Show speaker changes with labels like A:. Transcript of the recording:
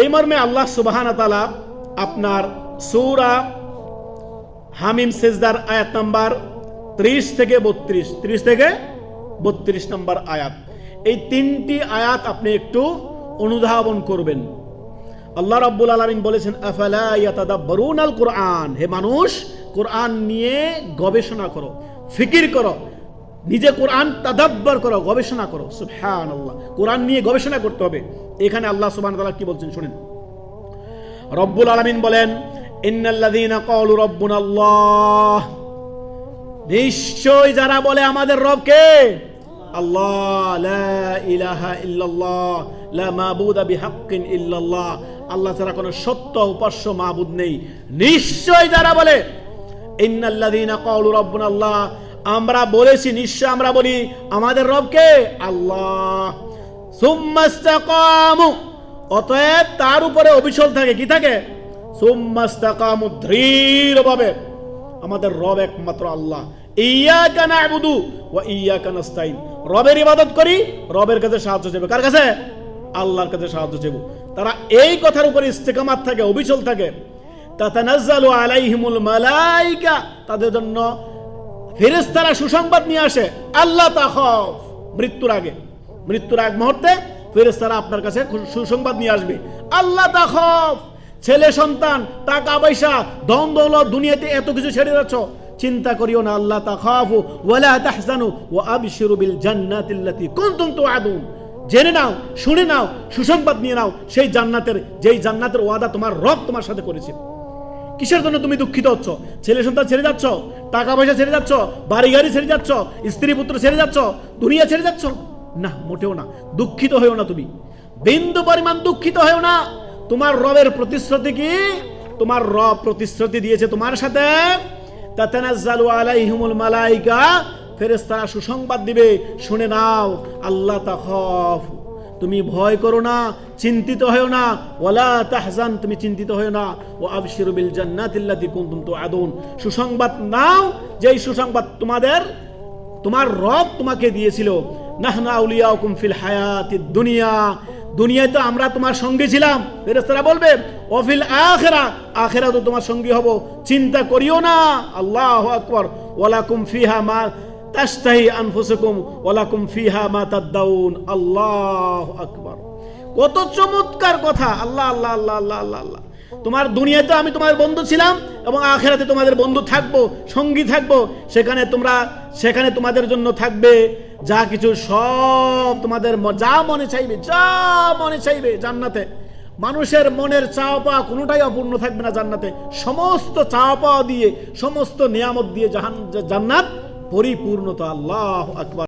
A: এই মর্মে আল্লাহ সুবহানাহু ওয়া তাআলা আপনার সূরা হামিম সিজদার আয়াত নাম্বার 30 থেকে 32 নম্বর আয়াত, এই তিনটি আয়াত আপনি একটু অনুধাবন করবেন। আল্লাহ রাব্বুল আলামিন বলেছেন আফালা ইয়াতাদাব্বারুনাল কুরআন, হে মানুষ কোরআন নিয়ে গবেষণা করো, ফিকির করো, নিজে কোরআন তাদাব্বার করো, গবেষণা করো। সুবহানাল্লাহ, কোরআন নিয়ে গবেষণা করতে হবে। এখানে আল্লাহ সুবহানাহু ওয়া তাআলা কি বলছেন শুনেন। রব্বুল আলামিন বলেন ইন্নাল্লাযীনা ক্বালু রাব্বুনাল্লাহ, নিশ্চয় যারা বলে আমাদের রব কে আল্লাহ, লা ইলাহা ইল্লাল্লাহ, লা মাবুদা বিহাক্কিন ইল্লাল্লাহ, আল্লাহ ছাড়া কোনো সত্য উপাস্য মাবুদ নেই। নিশ্চয় যারা বলে ইন্নাল্লাযীনা ক্বালু রাব্বুনাল্লাহ, আমরা বলেছি, নিশ্চয় আমরা বলি আমাদের রব কে আল্লাহ, সুম্মা ইসতাকামু, অতএব তার উপরে অবিচল থাকে, কি থাকে, সুম্মা ইসতাকামু, দৃঢ়ভাবে আমাদের রব একমাত্র আল্লাহ, ইয়াকা না'বুদু ওয়া ইয়াকা নাস্তাইন, রবের ইবাদত করি, রবের কাছে সাহায্য চাইব, কার কাছে, আল্লাহর কাছে সাহায্য চাইব। তারা এই কথার উপরে ইস্তেকামাত থাকে, অবিচল থাকে। তাতানাজ্জালু আলাইহিমুল মালাইকা, তাদের জন্য ফেরেশতারা সুসংবাদ নিয়ে আসে, আল্লাহ তাখাফ, মৃত্যুর আগ মুহূর্তে ফেরেশতারা আপনার কাছে সুসংবাদ নিয়ে আসবে, আল্লাহ তাখাফ, ছেলে সন্তান, টাকা পয়সা, ধন দৌলত, দুনিয়াতে এত কিছু ছেড়ে যাচ্ছ, চিন্তা করিও না, আল্লাহ তাখাফু ওয়ালা তাহজানু ওয়া আবশিরু বিল জান্নাতিল্লাতী কুনতুম তুআদুন, জেনে নাও, শুনে নাও, সুসংবাদ নিয়ে নাও সেই জান্নাতের, যেই জান্নাতের ওয়াদা তোমার রব তোমার সাথে করেছে। কিসের জন্য তুমি দুঃখিত হচ্ছ? ছেলে সন্তান ছেড়ে যাচ্ছ, টাকা পয়সা ছেড়ে যাচ্ছ, বাড়ি গাড়ি ছেড়ে যাচ্ছ, স্ত্রী পুত্র ছেড়ে যাচ্ছ, দুনিয়া ছেড়ে যাচ্ছ, না, মোটেও না, দুঃখিত হয়েও না, তুমি বিন্দু পরিমাণ দুঃখিত হয়েও না। তোমার রবের প্রতিশ্রুতি কি? তোমার রব প্রতিশ্রুতি দিয়েছে তোমার সাথে, তাতানাজ্জালু আলাইহিমুল মালাইকা, ফেরেশতারা সুসংবাদ দিবে, শুনে নাও, আল্লাহ তাখাফ, তুমি ভয় করো না, চিন্তিত হও না, ওয়ালা তাহজান, তুমি চিন্তিত হও না, ওয়া আবশিরু বিল জান্নাতিল্লাতী কুনতুম তুআদুন, সুসংবাদ নাও, যেই সুসংবাদ তোমার রব তোমাকে দিয়েছিল। নাহনু আউলিয়াউকুম ফিল হায়াতিদ দুনিয়া, দুনিয়ায় তো আমরা তোমার সঙ্গী ছিলাম, ফেরেশতারা বলবে, ও ফিল আখিরা, আখিরাতে তোমার সঙ্গী হব, চিন্তা করিও না। আল্লাহু আকবার, ওয়ালাকুম ফিহা মা তাশতাহি আনফুসুকুম ওয়ালাকুম ফিহা মা তাদদাউন, আল্লাহু আকবার। কত চমৎকার কথা, আল্লাহ আল্লাহ আল্লাহ আল্লাহ আল্লাহ আল্লাহ। তোমার দুনিয়াতে আমি তোমার বন্ধু ছিলাম এবং আখিরাতে তোমাদের বন্ধু থাকবো, সঙ্গী থাকবো, সেখানে তোমাদের জন্য থাকবে যা কিছু, সব তোমাদের যা মনে চাইবে জান্নাতে। মানুষের মনের চাওয়া পাওয়া কোনোটাই অপূর্ণ থাকবে না জান্নাতে, সমস্ত চাওয়া পাওয়া দিয়ে, সমস্ত নিয়ামত দিয়ে জান্নাত পরিপূর্ণতা। আল্লাহু আকবার।